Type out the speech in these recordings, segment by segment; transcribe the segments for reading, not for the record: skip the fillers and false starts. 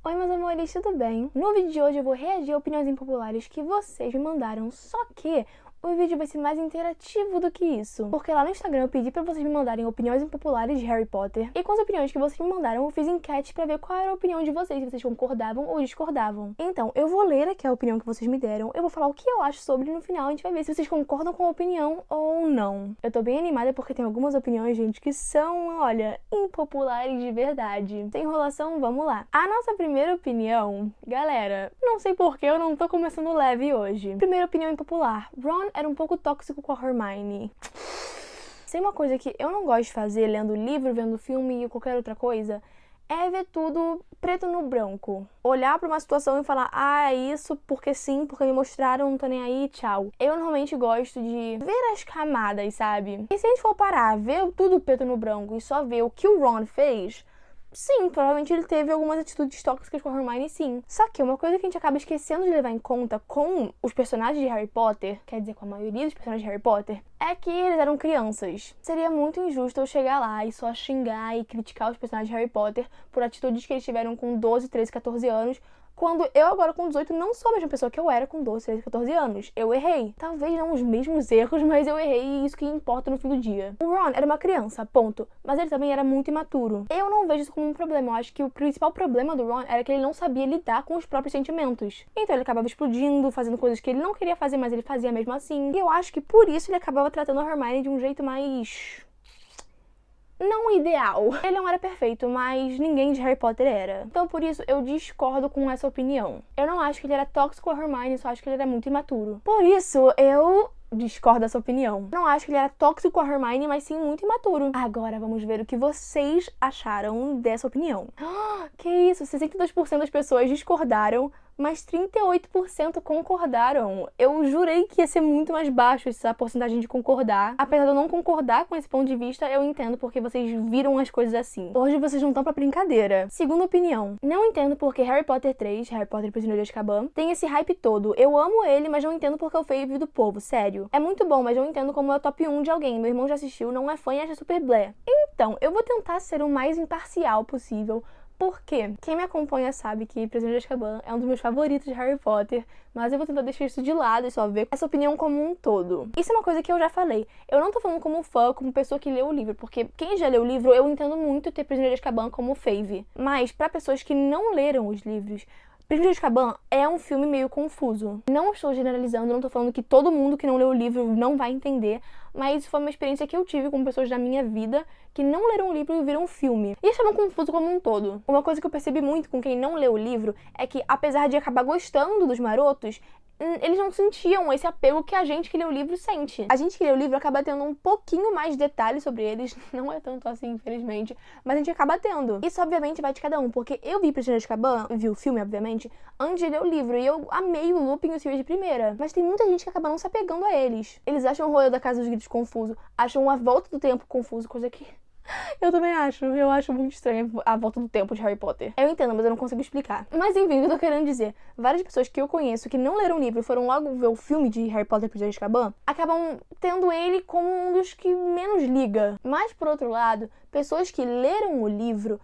Oi, meus amores, tudo bem? No vídeo de hoje eu vou reagir a opiniões impopulares que vocês me mandaram, só que o vídeo vai ser mais interativo do que isso. Porque lá no Instagram eu pedi pra vocês me mandarem opiniões impopulares de Harry Potter. E com as opiniões que vocês me mandaram, eu fiz enquete pra ver qual era a opinião de vocês, se vocês concordavam ou discordavam. Então, eu vou ler aqui a opinião que vocês me deram, eu vou falar o que eu acho sobre e no final a gente vai ver se vocês concordam com a opinião ou não. Eu tô bem animada porque tem algumas opiniões, gente, que são, olha, impopulares de verdade. Sem enrolação, vamos lá. A nossa primeira opinião, galera, não sei por que eu não tô começando leve hoje. Primeira opinião impopular. Ron era um pouco tóxico com a Hermione. Se uma coisa que eu não gosto de fazer lendo livro, vendo filme e qualquer outra coisa, é ver tudo preto no branco. Olhar pra uma situação e falar, ah, é isso porque sim, porque me mostraram, não tô nem aí, tchau. Eu normalmente gosto de ver as camadas, sabe? E se a gente for parar, ver tudo preto no branco e só ver o que o Ron fez, sim, provavelmente ele teve algumas atitudes tóxicas com a Hermione, sim. Só que uma coisa que a gente acaba esquecendo de levar em conta com os personagens de Harry Potter, quer dizer, com a maioria dos personagens de Harry Potter, é que eles eram crianças. Seria muito injusto eu chegar lá e só xingar e criticar os personagens de Harry Potter por atitudes que eles tiveram com 12, 13, 14 anos, quando eu agora com 18 não sou a mesma pessoa que eu era com 12, 13, 14 anos. Eu errei. Talvez não os mesmos erros, mas eu errei e isso que importa no fim do dia. O Ron era uma criança, ponto. Mas ele também era muito imaturo. Eu não vejo isso como um problema. Eu acho que o principal problema do Ron era que ele não sabia lidar com os próprios sentimentos. Então ele acabava explodindo, fazendo coisas que ele não queria fazer, mas ele fazia mesmo assim. E eu acho que por isso ele acabava tratando a Hermione de um jeito mais... não ideal. Ele não era perfeito, mas ninguém de Harry Potter era. Então, por isso, eu discordo com essa opinião. Eu não acho que ele era tóxico com a Hermione, só acho que ele era muito imaturo. Por isso, eu discordo dessa opinião. Não acho que ele era tóxico com a Hermione, mas sim muito imaturo. Agora, vamos ver o que vocês acharam dessa opinião. Que isso, 62% das pessoas discordaram, mas 38% concordaram. Eu jurei que ia ser muito mais baixo essa porcentagem de concordar. Apesar de eu não concordar com esse ponto de vista, eu entendo porque vocês viram as coisas assim. Hoje vocês não estão pra brincadeira. Segunda opinião. Não entendo porque Harry Potter 3, Harry Potter e o Prisioneiro de Azkaban, tem esse hype todo. Eu amo ele, mas não entendo porque é o fave do povo, sério. É muito bom, mas eu entendo como é o top 1 de alguém. Meu irmão já assistiu, não é fã e acha super blé. Então, eu vou tentar ser o mais imparcial possível, porque quem me acompanha sabe que Prisioneiro de Azkaban é um dos meus favoritos de Harry Potter, mas eu vou tentar deixar isso de lado e só ver essa opinião como um todo. Isso é uma coisa que eu já falei. Eu não tô falando como fã, como pessoa que leu o livro, porque quem já leu o livro, eu entendo muito ter Prisioneiro de Azkaban como fave. Mas pra pessoas que não leram os livros, Prisioneiro de Azkaban é um filme meio confuso. Não estou generalizando, não tô falando que todo mundo que não leu o livro não vai entender, mas isso foi uma experiência que eu tive com pessoas da minha vida que não leram o livro e viram o filme. E acharam confuso como um todo. Uma coisa que eu percebi muito com quem não leu o livro é que, apesar de acabar gostando dos marotos, eles não sentiam esse apego que a gente que lê o livro sente. A gente que lê o livro acaba tendo um pouquinho mais de detalhes sobre eles, não é tanto assim, infelizmente, mas a gente acaba tendo. Isso, obviamente, vai de cada um, porque eu vi Prisioneiro de Azkaban, vi o filme, obviamente, antes de ler o livro, e eu amei o Lupin e o Sirius de primeira. Mas tem muita gente que acaba não se apegando a eles. Eles acham o rolê da Casa dos Gritos confuso, acham a volta do tempo confuso, coisa que... eu também acho. Eu acho muito estranho a volta do tempo de Harry Potter. Eu entendo, mas eu não consigo explicar. Mas enfim, o que eu tô querendo dizer. Várias pessoas que eu conheço que não leram o livro e foram logo ver o filme de Harry Potter e Prisioneiro de Azkaban, acabam tendo ele como um dos que menos liga. Mas, por outro lado, pessoas que leram o livro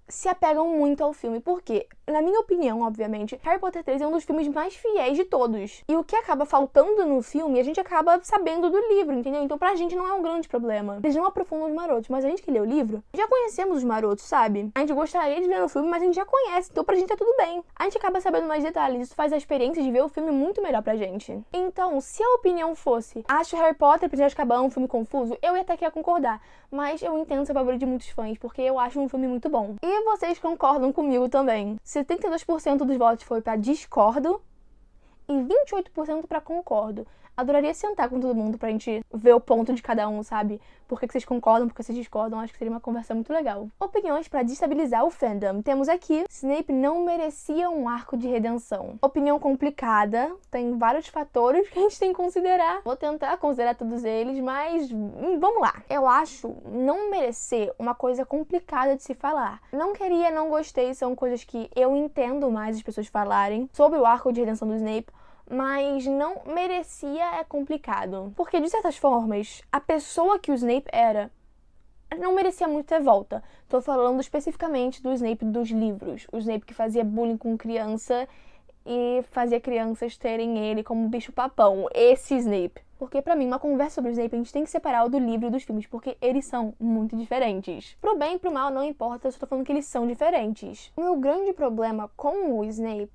se apegam muito ao filme, porque, na minha opinião, obviamente, Harry Potter 3 é um dos filmes mais fiéis de todos. E o que acaba faltando no filme, a gente acaba sabendo do livro, entendeu? Então pra gente não é um grande problema. Eles não aprofundam os marotos, mas a gente que lê o livro, já conhecemos os marotos, sabe? A gente gostaria de ver no filme, mas a gente já conhece, então pra gente tá tudo bem. A gente acaba sabendo mais detalhes, isso faz a experiência de ver o filme muito melhor pra gente. Então, se a opinião fosse, acho Harry Potter e Prisioneiro de Azkaban um filme confuso, eu ia até que ia concordar. Mas eu entendo o favorito de muitos fãs, porque eu acho um filme muito bom. E vocês concordam comigo também. 72% dos votos foi pra discordo e 28% pra concordo. Adoraria sentar com todo mundo pra gente ver o ponto de cada um, sabe? Por que vocês concordam, por que vocês discordam. Acho que seria uma conversa muito legal. Opiniões pra destabilizar o fandom. Temos aqui, Snape não merecia um arco de redenção. Opinião complicada, tem vários fatores que a gente tem que considerar. Vou tentar considerar todos eles, mas vamos lá. Eu acho não merecer uma coisa complicada de se falar. Não queria, não gostei, são coisas que eu entendo mais as pessoas falarem sobre o arco de redenção do Snape, mas não merecia é complicado. Porque, de certas formas, a pessoa que o Snape era não merecia muito ter volta. Tô falando especificamente do Snape dos livros. O Snape que fazia bullying com criança e fazia crianças terem ele como bicho-papão. Esse Snape. Porque pra mim, uma conversa sobre o Snape, a gente tem que separar o do livro e dos filmes, porque eles são muito diferentes. Pro bem e pro mal, não importa, eu só tô falando que eles são diferentes. O meu grande problema com o Snape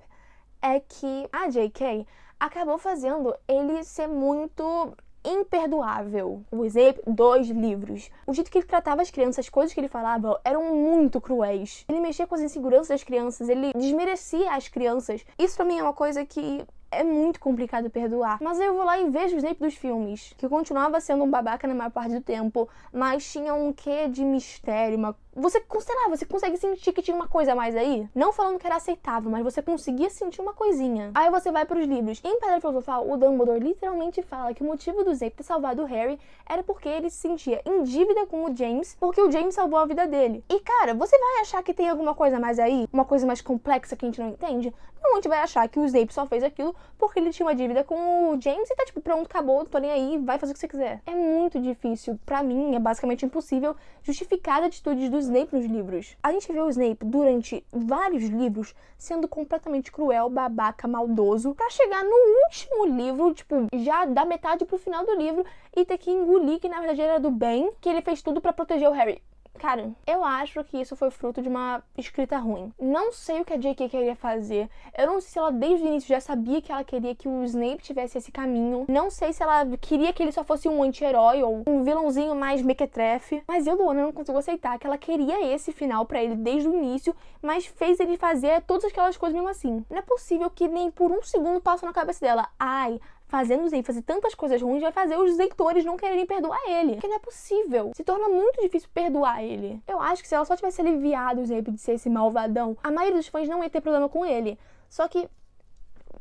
é que a J.K. acabou fazendo ele ser muito imperdoável. O Snape dos livros. O jeito que ele tratava as crianças, as coisas que ele falava eram muito cruéis. Ele mexia com as inseguranças das crianças, ele desmerecia as crianças. Isso pra mim é uma coisa que é muito complicado perdoar. Mas eu vou lá e vejo o Snape dos filmes, que continuava sendo um babaca na maior parte do tempo, mas tinha um quê de mistério, Você consegue sentir que tinha uma coisa a mais aí? Não falando que era aceitável, mas você conseguia sentir uma coisinha. Aí você vai pros livros. Em Pedra Filosofal, o Dumbledore literalmente fala que o motivo do Snape ter salvado o Harry era porque ele se sentia em dívida com o James, porque o James salvou a vida dele. E cara, você vai achar que tem alguma coisa a mais aí? Uma coisa mais complexa que a gente não entende? Não, a gente vai achar que o Snape só fez aquilo porque ele tinha uma dívida com o James e tá tipo, pronto, acabou, tô nem aí, vai fazer o que você quiser. É muito difícil, pra mim, é basicamente impossível justificar as atitudes do Snape nos livros. A gente vê o Snape durante vários livros sendo completamente cruel, babaca, maldoso, pra chegar no último livro, tipo, já da metade pro final do livro e ter que engolir que na verdade era do bem, que ele fez tudo pra proteger o Harry. Cara, eu acho que isso foi fruto de uma escrita ruim. Não sei o que a J.K. queria fazer. Eu não sei se ela desde o início já sabia que ela queria que o Snape tivesse esse caminho. Não sei se ela queria que ele só fosse um anti-herói ou um vilãozinho mais mequetrefe. Mas eu, Luana, não consigo aceitar que ela queria esse final pra ele desde o início, mas fez ele fazer todas aquelas coisas mesmo assim. Não é possível que nem por um segundo passe na cabeça dela. Ai, fazendo o Snape fazer tantas coisas ruins vai fazer os leitores não quererem perdoar ele. Porque não é possível. Se torna muito difícil perdoar ele. Eu acho que se ela só tivesse aliviado o Snape de ser esse malvadão, a maioria dos fãs não ia ter problema com ele. Só que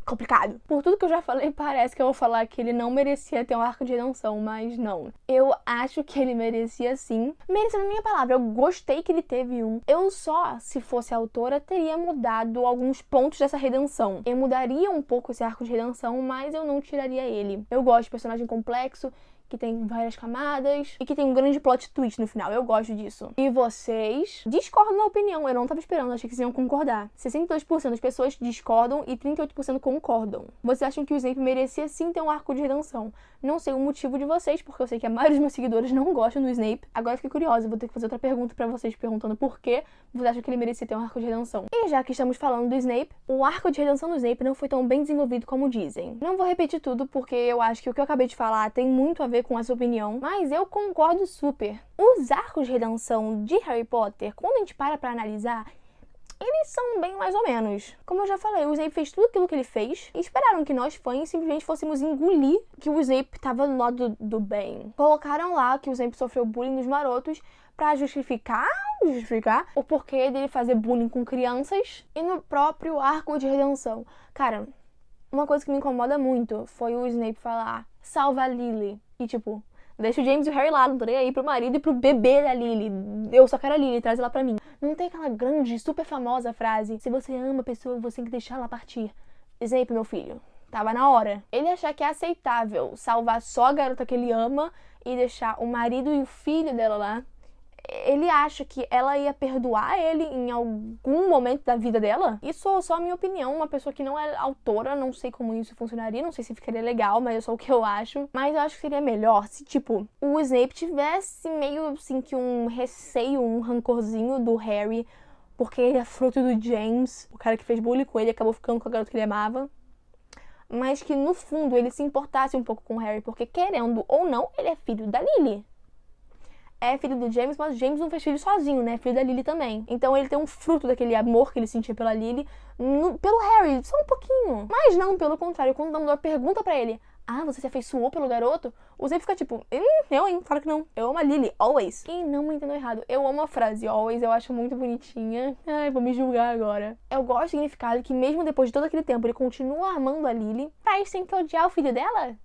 complicado. Por tudo que eu já falei, parece que eu vou falar que ele não merecia ter um arco de redenção, mas não. Eu acho que ele merecia sim. Merecendo a minha palavra, eu gostei que ele teve um. Eu só, se fosse a autora, teria mudado alguns pontos dessa redenção. Eu mudaria um pouco esse arco de redenção, mas eu não tiraria ele. Eu gosto de personagem complexo, que tem várias camadas e que tem um grande plot twist no final. Eu gosto disso. E vocês discordam da opinião. Eu não tava esperando, achei que vocês iam concordar. 62% das pessoas discordam e 38% concordam. Vocês acham que o Snape merecia sim ter um arco de redenção. Não sei o motivo de vocês, porque eu sei que a maioria dos meus seguidores não gostam do Snape. Agora eu fiquei curiosa, vou ter que fazer outra pergunta pra vocês, perguntando por que vocês acham que ele merecia ter um arco de redenção. E já que estamos falando do Snape, o arco de redenção do Snape não foi tão bem desenvolvido como dizem. Não vou repetir tudo, porque eu acho que o que eu acabei de falar tem muito a ver com essa opinião, mas eu concordo super. Os arcos de redenção de Harry Potter, quando a gente para analisar, eles são bem mais ou menos. Como eu já falei, o Snape fez tudo aquilo que ele fez e esperaram que nós fãs simplesmente fôssemos engolir que o Snape tava do lado do bem. Colocaram lá que o Snape sofreu bullying dos marotos pra justificar o porquê dele fazer bullying com crianças e no próprio arco de redenção. Cara, uma coisa que me incomoda muito foi o Snape falar, salva a Lily. E tipo, deixa o James e o Harry lá, não tô nem aí pro marido e pro bebê da Lily. Eu só quero a Lily, traz ela pra mim. Não tem aquela grande, super famosa frase, se você ama a pessoa, você tem que deixar ela partir. Snape, meu filho, tava na hora. Ele achar que é aceitável salvar só a garota que ele ama e deixar o marido e o filho dela lá. Ele acha que ela ia perdoar ele em algum momento da vida dela? Isso é só a minha opinião, uma pessoa que não é autora, não sei como isso funcionaria, não sei se ficaria legal, mas é só o que eu acho. Mas eu acho que seria melhor se, tipo, o Snape tivesse meio, assim, que um receio, um rancorzinho do Harry, porque ele é fruto do James, o cara que fez bullying com ele, acabou ficando com a garota que ele amava. Mas que, no fundo, ele se importasse um pouco com o Harry, porque, querendo ou não, ele é filho da Lily. É filho do James, mas o James não fez filho sozinho, né? É filho da Lily também. Então ele tem um fruto daquele amor que ele sentia pela Lily, pelo Harry, só um pouquinho. Mas não, pelo contrário, quando o Dumbledore pergunta pra ele, você se afeiçoou pelo garoto? O Snape fica tipo, claro que não. Eu amo a Lily, always. E não me entendam errado, eu amo a frase always, eu acho muito bonitinha. Ai, vou me julgar agora. Eu gosto do significado que mesmo depois de todo aquele tempo ele continua amando a Lily, pra sempre odiar o filho dela?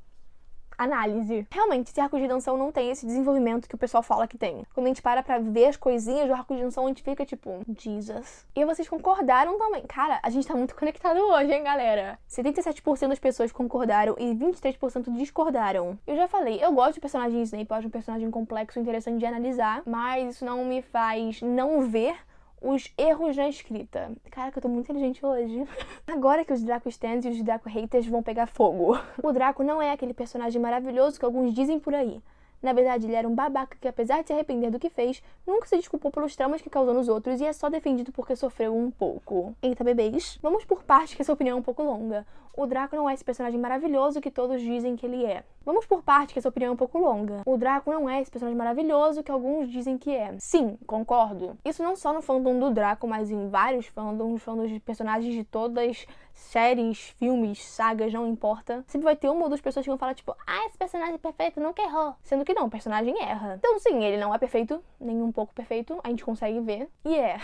análise. Realmente, esse arco de redenção não tem esse desenvolvimento que o pessoal fala que tem. Quando a gente para pra ver as coisinhas do arco de redenção, a gente fica tipo, Jesus. E vocês concordaram também. Cara, a gente tá muito conectado hoje, hein, galera? 77% das pessoas concordaram e 23% discordaram. Eu já falei, eu gosto do personagem Snape, eu acho um personagem complexo, interessante de analisar, mas isso não me faz não ver os erros na escrita. Caraca, eu tô muito inteligente hoje. Agora que os Draco Stands e os Draco Haters vão pegar fogo. O Draco não é aquele personagem maravilhoso que alguns dizem por aí. Na verdade, ele era um babaca que, apesar de se arrepender do que fez, nunca se desculpou pelos traumas que causou nos outros e é só defendido porque sofreu um pouco. Eita, bebês. Vamos por partes, que essa opinião é um pouco longa. O Draco não é esse personagem maravilhoso que todos dizem que ele é. Vamos por parte, que essa opinião é um pouco longa. O Draco não é esse personagem maravilhoso que alguns dizem que é. Sim, concordo. Isso não só no fandom do Draco, mas em vários fandoms de personagens de todas séries, filmes, sagas, não importa. Sempre vai ter uma ou duas pessoas que vão falar tipo, esse personagem é perfeito, nunca errou. Sendo que não, o personagem erra. Então sim, ele não é perfeito, nem um pouco perfeito, a gente consegue ver. E é.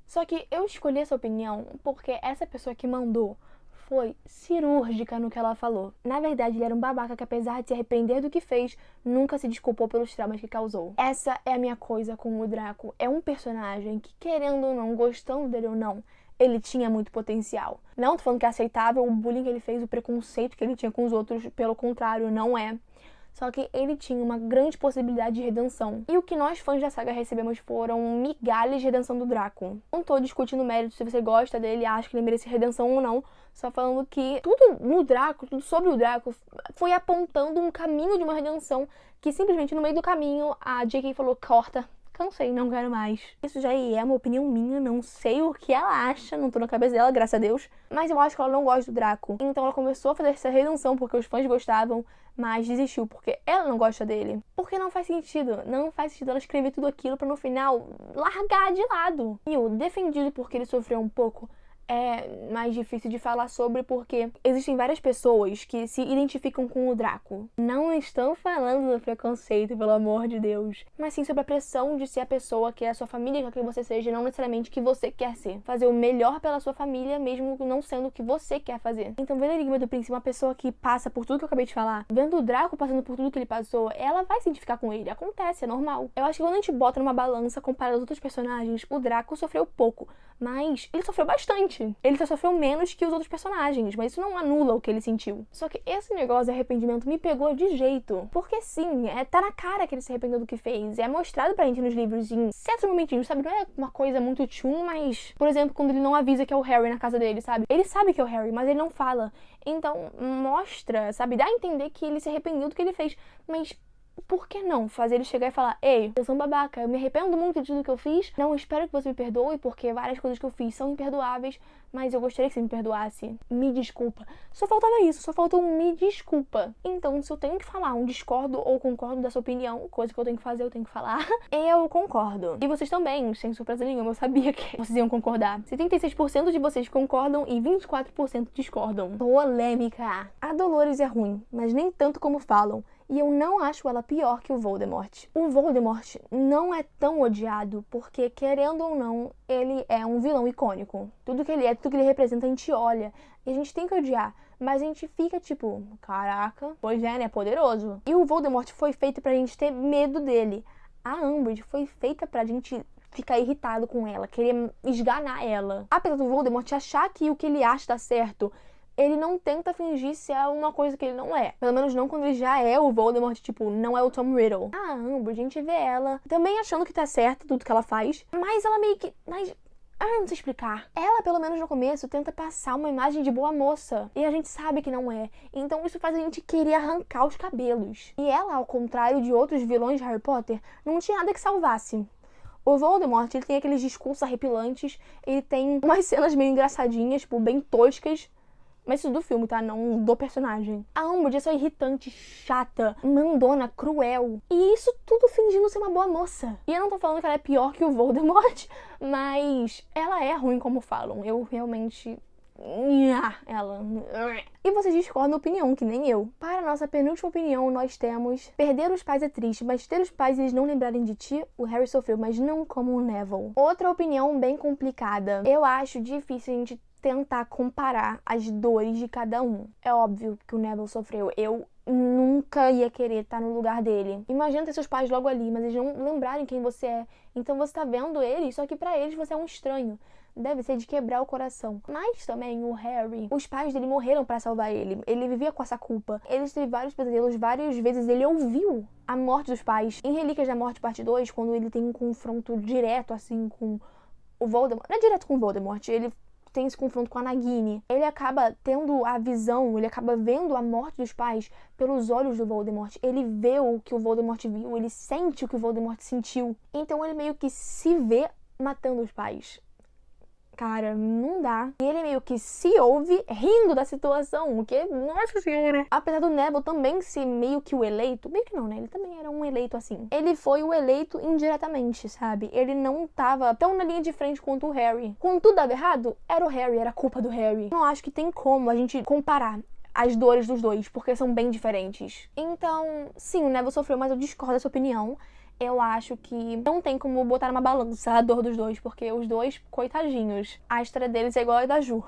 Só que eu escolhi essa opinião porque essa pessoa que mandou foi cirúrgica no que ela falou. Na verdade, ele era um babaca que, apesar de se arrepender do que fez, nunca se desculpou pelos traumas que causou. Essa é a minha coisa com o Draco. É um personagem que, querendo ou não, gostando dele ou não, ele tinha muito potencial. Não tô falando que é aceitável o bullying que ele fez, o preconceito que ele tinha com os outros, pelo contrário, não é. Só que ele tinha uma grande possibilidade de redenção. E o que nós fãs da saga recebemos foram migalhas de redenção do Draco. Não tô discutindo o mérito se você gosta dele, acha que ele merece redenção ou não. Só falando que tudo no Draco, tudo sobre o Draco, foi apontando um caminho de uma redenção que simplesmente no meio do caminho a J.K. falou, corta. Cansei, não quero mais. Isso já é uma opinião minha, não sei o que ela acha, não tô na cabeça dela, graças a Deus. Mas eu acho que ela não gosta do Draco. Então ela começou a fazer essa redenção porque os fãs gostavam, mas desistiu porque ela não gosta dele. Porque não faz sentido. Não faz sentido ela escrever tudo aquilo pra no final largar de lado. E o defendido porque ele sofreu um pouco é mais difícil de falar sobre porque existem várias pessoas que se identificam com o Draco. Não estou falando do preconceito, pelo amor de Deus, mas sim sobre a pressão de ser a pessoa que é a sua família, que você seja, não necessariamente que você quer ser. Fazer o melhor pela sua família, mesmo não sendo o que você quer fazer. Então, vendo a Enigma do Príncipe, uma pessoa que passa por tudo que eu acabei de falar, vendo o Draco passando por tudo que ele passou, ela vai se identificar com ele. Acontece, é normal. Eu acho que quando a gente bota numa balança comparado aos outros personagens, o Draco sofreu pouco, mas ele sofreu bastante. Ele só sofreu menos que os outros personagens, mas isso não anula o que ele sentiu. Só que esse negócio de arrependimento me pegou de jeito. Porque sim, tá na cara que ele se arrependeu do que fez. É mostrado pra gente nos livros em certos momentinhos, sabe? Não é uma coisa muito tchum, mas... Por exemplo, quando ele não avisa que é o Harry na casa dele, sabe? Ele sabe que é o Harry, mas ele não fala. Então, mostra, sabe? Dá a entender que ele se arrependeu do que ele fez. Mas... por que não fazer ele chegar e falar, ei, eu sou um babaca, eu me arrependo muito de tudo que eu fiz, não espero que você me perdoe, porque várias coisas que eu fiz são imperdoáveis, mas eu gostaria que você me perdoasse. Me desculpa. Só faltava isso, só faltou um me desculpa. Então, se eu tenho que falar um discordo ou concordo da sua opinião, coisa que eu tenho que fazer, eu tenho que falar, eu concordo. E vocês também, sem surpresa nenhuma, eu sabia que vocês iam concordar. 76% de vocês concordam e 24% discordam. Polêmica. A Dolores é ruim, mas nem tanto como falam. E eu não acho ela pior que o Voldemort. O Voldemort não é tão odiado porque, querendo ou não, ele é um vilão icônico. Tudo que ele é, tudo que ele representa, a gente olha e a gente tem que odiar. Mas a gente fica tipo, caraca, pois é, né, poderoso. E o Voldemort foi feito pra gente ter medo dele. A Umbridge foi feita pra gente ficar irritado com ela, querer esganar ela. Apesar do Voldemort achar que o que ele acha tá certo, ele não tenta fingir ser uma coisa que ele não é. Pelo menos não quando ele já é o Voldemort, tipo, não é o Tom Riddle. A Umbridge, a gente vê ela também achando que tá certo tudo que ela faz, mas ela meio que... não sei explicar. Ela, pelo menos no começo, tenta passar uma imagem de boa moça. E a gente sabe que não é. Então isso faz a gente querer arrancar os cabelos. E ela, ao contrário de outros vilões de Harry Potter, não tinha nada que salvasse. O Voldemort, ele tem aqueles discursos arrepilantes, ele tem umas cenas meio engraçadinhas, tipo, bem toscas. Mas isso do filme, tá? Não do personagem. A Umbridge é só irritante, chata, mandona, cruel. E isso tudo fingindo ser uma boa moça. E eu não tô falando que ela é pior que o Voldemort, mas ela é ruim como falam. Eu realmente... ela... E vocês discordam da opinião, que nem eu. Para a nossa penúltima opinião, nós temos: perder os pais é triste, mas ter os pais e eles não lembrarem de ti, o Harry sofreu, mas não como o Neville. Outra opinião bem complicada. Eu acho difícil a gente tentar comparar as dores de cada um. É óbvio que o Neville sofreu. Eu nunca ia querer estar no lugar dele. Imagina ter seus pais logo ali, mas eles não lembrarem quem você é. Então você tá vendo eles, só que pra eles você é um estranho. Deve ser de quebrar o coração. Mas também o Harry, os pais dele morreram pra salvar ele. Ele vivia com essa culpa. Ele teve vários pesadelos, várias vezes ele ouviu a morte dos pais. Em Relíquias da Morte parte 2, quando ele tem um confronto direto assim com o Voldemort. Não é direto com o Voldemort, ele tem esse confronto com a Nagini. Ele acaba tendo a visão, ele acaba vendo a morte dos pais pelos olhos do Voldemort. Ele vê o que o Voldemort viu, ele sente o que o Voldemort sentiu. Então ele meio que se vê matando os pais. Cara, não dá. E ele meio que se ouve rindo da situação, o que, nossa senhora. Apesar do Neville também ser meio que o eleito, meio que não, né? Ele também era um eleito assim. Ele foi o eleito indiretamente, sabe? Ele não tava tão na linha de frente quanto o Harry. Quando tudo dava errado, era o Harry, era culpa do Harry. Não acho que tem como a gente comparar as dores dos dois, porque são bem diferentes. Então, sim, o Neville sofreu, mas eu discordo da sua opinião. Eu acho que não tem como botar numa balança a dor dos dois, porque os dois, coitadinhos, a história deles é igual a da Ju.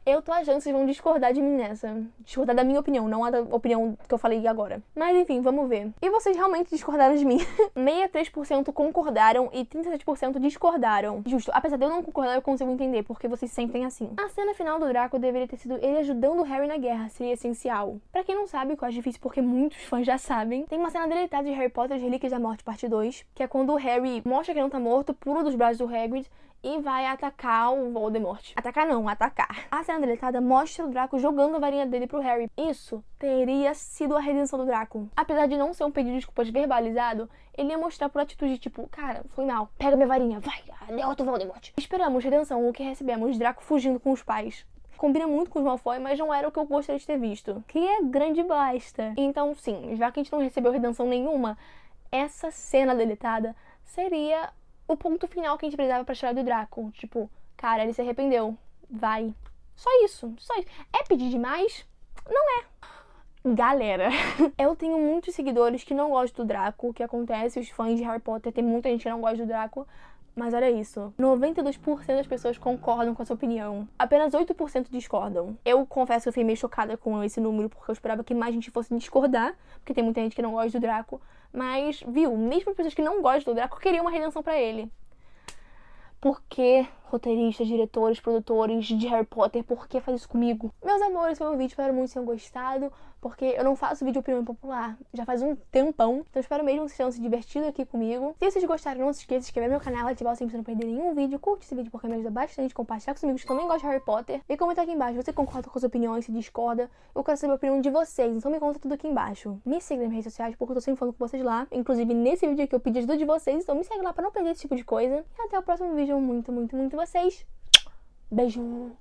Eu tô achando que vocês vão discordar de mim nessa. Discordar da minha opinião, não a da opinião que eu falei agora. Mas enfim, vamos ver. E vocês realmente discordaram de mim. 63% concordaram e 37% discordaram. Justo, apesar de eu não concordar, eu consigo entender, porque vocês sentem assim. A cena final do Draco deveria ter sido ele ajudando o Harry na guerra, seria essencial. Pra quem não sabe, o que eu acho difícil porque muitos fãs já sabem, tem uma cena deletada de Harry Potter, Relíquias da Morte, parte 2, que é quando o Harry mostra que não tá morto, pula dos braços do Hagrid e vai atacar o Voldemort. Atacar não, atacar. A cena deletada mostra o Draco jogando a varinha dele pro Harry. Isso teria sido a redenção do Draco. Apesar de não ser um pedido de desculpas verbalizado, ele ia mostrar por atitude tipo, cara, foi mal, pega minha varinha, vai, derrota o Voldemort. Esperamos redenção, o que recebemos, Draco fugindo com os pais. Combina muito com os Malfoy, mas não era o que eu gostaria de ter visto. Que é grande bosta. Então, sim, já que a gente não recebeu redenção nenhuma, essa cena deletada seria o ponto final que a gente precisava pra história do Draco. Tipo, cara, ele se arrependeu. Vai. Só isso. Só isso. É pedir demais? Não é. Galera, eu tenho muitos seguidores que não gostam do Draco. O que acontece? Os fãs de Harry Potter, tem muita gente que não gosta do Draco. Mas olha isso, 92% das pessoas concordam com essa opinião. Apenas 8% discordam. Eu confesso que eu fiquei meio chocada com esse número, porque eu esperava que mais gente fosse discordar, porque tem muita gente que não gosta do Draco. Mas, viu, mesmo as pessoas que não gostam do Draco queriam uma redenção pra ele. Por que roteiristas, diretores, produtores de Harry Potter, por que faz isso comigo? Meus amores, foi um vídeo, espero muito que tenham gostado, porque eu não faço vídeo de opinião popular já faz um tempão, então espero mesmo que vocês tenham se divertido aqui comigo. Se vocês gostaram, não se esqueça de se inscrever no meu canal, ativar o sininho pra não perder nenhum vídeo, curte esse vídeo porque me ajuda bastante, compartilhar com os amigos que também gostam de Harry Potter, e comenta aqui embaixo, você concorda com as opiniões, se discorda, eu quero saber a opinião de vocês, então me conta tudo aqui embaixo. Me siga nas minhas redes sociais, porque eu tô sempre falando com vocês lá, inclusive nesse vídeo aqui eu pedi ajuda de vocês, então me segue lá pra não perder esse tipo de coisa, e até o próximo vídeo, muito vocês. Beijo!